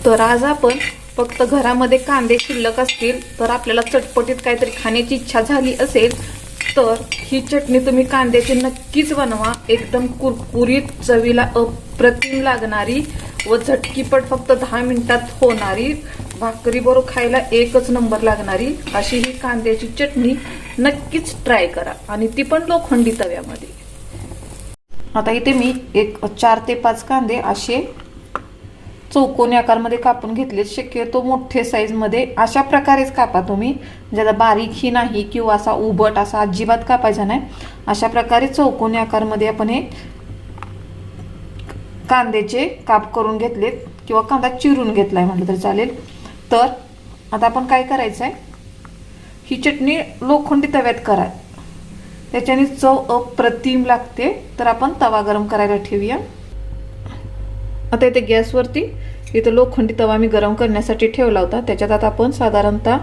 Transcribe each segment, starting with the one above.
तर आज आपण फक्त घरामध्ये कांदे शिल्लक असतील तर आपल्याला चटपटीत काहीतरी खाण्याची इच्छा झाली असेल तर ही चटणी तुम्ही कांद्याची नक्कीच बनवा। एकदम कुरकुरीत, चवीला अप्रतिम लागणारी व झटकीपट फक्त 10 मिनिटात होणारी, भाकरी बरोबर खायला एकच नंबर लागणारी अशी ही कांद्याची चटणी नक्कीच ट्राय करा, आणि ती पण लोखंडी तव्यामध्ये। आता इथे मी 4 ते 5 कांदे असे चौकोनी आकारमध्ये कापून घेतले। शक्यतो मोठे साईज मध्ये अशा प्रकारेच कापा तुम्ही, ज्याला बारीकही नाही किंवा असा उभट असा अजिबात कापायचा नाही। अशा प्रकारे चौकोनी आकारमध्ये आपण हे कांद्याचे काप करून घेतलेत, किंवा कांदा चिरून घेतलाय म्हटलं तरी चालेल। तर आता आपण काय करायचं आहे, ही चटणी लोखंडी तव्यात करा, त्याच्याने चव अप्रतिम लागते। तर आपण तवा गरम करायला ठेवूया। आता इथे गॅसवरती इथे लोखंडी तवा मी गरम करण्यासाठी ठेवला होता। त्याच्यात आता आपण साधारणतः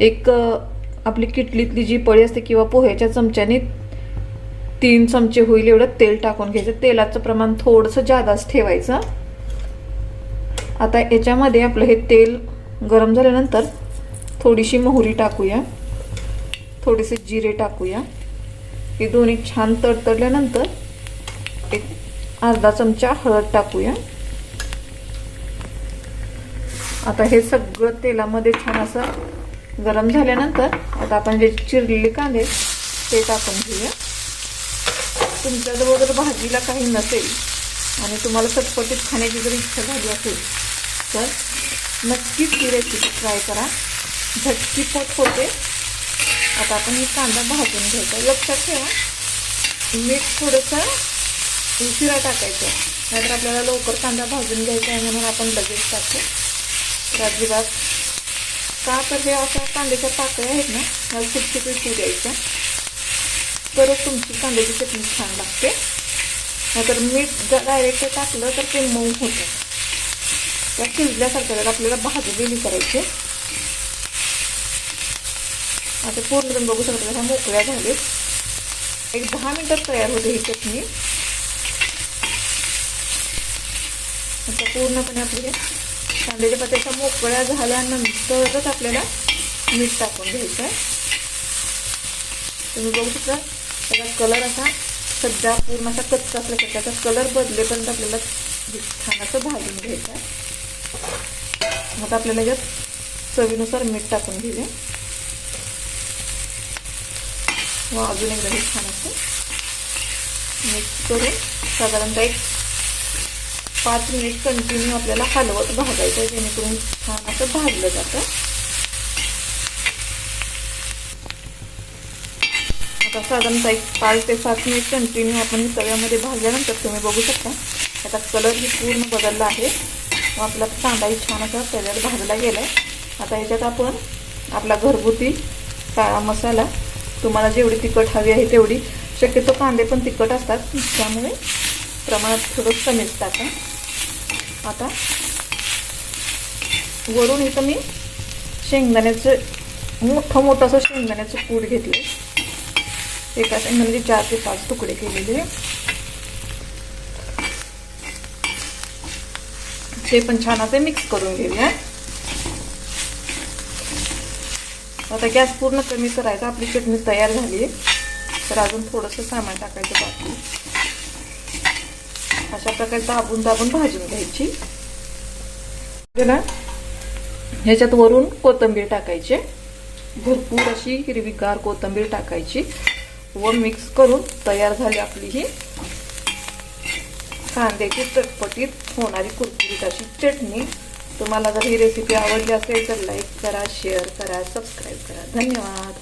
एक आपली किटलीतली जी पळी असते किंवा पोह्याच्या चमच्याने 3 चमचे होईल एवढं तेल टाकून घ्यायचं। तेलाचं प्रमाण थोडंसं जादाच ठेवायचं। आता याच्यामध्ये आपलं हे तेल गरम झाल्यानंतर थोडीशी मोहरी टाकूया, थोडेसे जिरे टाकूया। हे दोन्ही छान तडतडल्यानंतर एक अर्धा चमचा हळद टाकूया। आता हे सगळं तेलामध्ये छान असं गरम झाल्यानंतर आता आपण जे चिरलेले कांदे ते टाकून घेऊया। तुमच्याजवळ जर भाजीला काही नसेल आणि तुम्हाला चटपटीत खाण्याची जर इच्छा झाली असेल तर नक्कीच ही रेसिपी ट्राय करा, झटकीपट होते। आता आपण ही कांदा भाजून घ्यायचा। लक्षात ठेवा मीठ थोडंसं उशिरा टाकायचं, नाहीतर आपल्याला लवकर कांदा भाजून घ्यायचा आहे म्हणून आपण लगेच टाकतो। तर अजिबात का, तर हे अशा कांद्याच्या पाकळ्या आहेत ना, ह्या सुटसुटीत होऊ द्यायच्या, तरच तुमची कांद्याची चटणी छान लागते। नाहीतर मीठ डायरेक्ट टाकलं तर ते मऊ होतं। त्या शिजल्यासारख्या आपल्याला भाजलेली करायची। आता पूर्ण तुम्ही बघू शकता ह्या मोकळ्या झालेत। एक 10 मिनिटात तयार होते ही चटणी। आता पूर्णपणे आपल्या कांद्याच्या पात्याच्या मोकळ्या झाल्यानंतरच आपल्याला मीठ टाकून घ्यायचं आहे। तुम्ही बघू शकता त्याचा कलर असा सध्या पूर्ण असा कच्चा असल्यासारखा, त्याचा कलर बदलेपर्यंत आपल्याला छान असं भाजून घ्यायचं आहे। आता आपल्याला यात चवीनुसार मीठ टाकून घेऊया व अजून एकदा हे छान असं मिक्स करून साधारणतः एक 5 मिनिट कंटिन्यू आपल्याला हलवत भाजायचं, जेणेकरून छान असं भाजलं जातं। आता साधारणतः एक 5 ते 7 मिनिट कंटिन्यू आपण तव्यामध्ये भाजल्यानंतर तुम्ही बघू शकता त्याचा कलरही पूर्ण बदलला आहे व आपला कांदाही छान असा तव्यात भाजला गेला आहे। आता याच्यात आपण आपला घरगुती काळा मसाला, तुम्हाला जेवढी तिखट हवी आहे तेवढी, शक्यतो कांदे पण तिखट असतात त्यामुळे प्रमाणात थोडं कमीच टाका। आता वरून इथं मी शेंगदाण्याचं मोठं असं शेंगदाण्याचं कूट घेतले, एका शेंगदाण्याचे 4 ते 5 तुकडे केलेले, ते पण छान असे मिक्स करून घेऊया। आता गॅस पूर्ण कमी करायचा। आपली चटणी तयार झाली आहे, तर अजून थोडंसं सामान टाकायचं बाकी। अशा प्रकारे दाबून भाजून घ्यायची। ह्याच्यात वरून कोथिंबीर टाकायची, भरपूर अशी हिरवीगार कोथिंबीर टाकायची व मिक्स करून तयार झाली आपली ही कांद्याची चटपटीत होणारी कुरकुरीत अशी चटणी। तुम्हाला जर ही रेसिपी आवडली असेल तर लाईक करा, शेअर करा, सबस्क्राईब करा। धन्यवाद।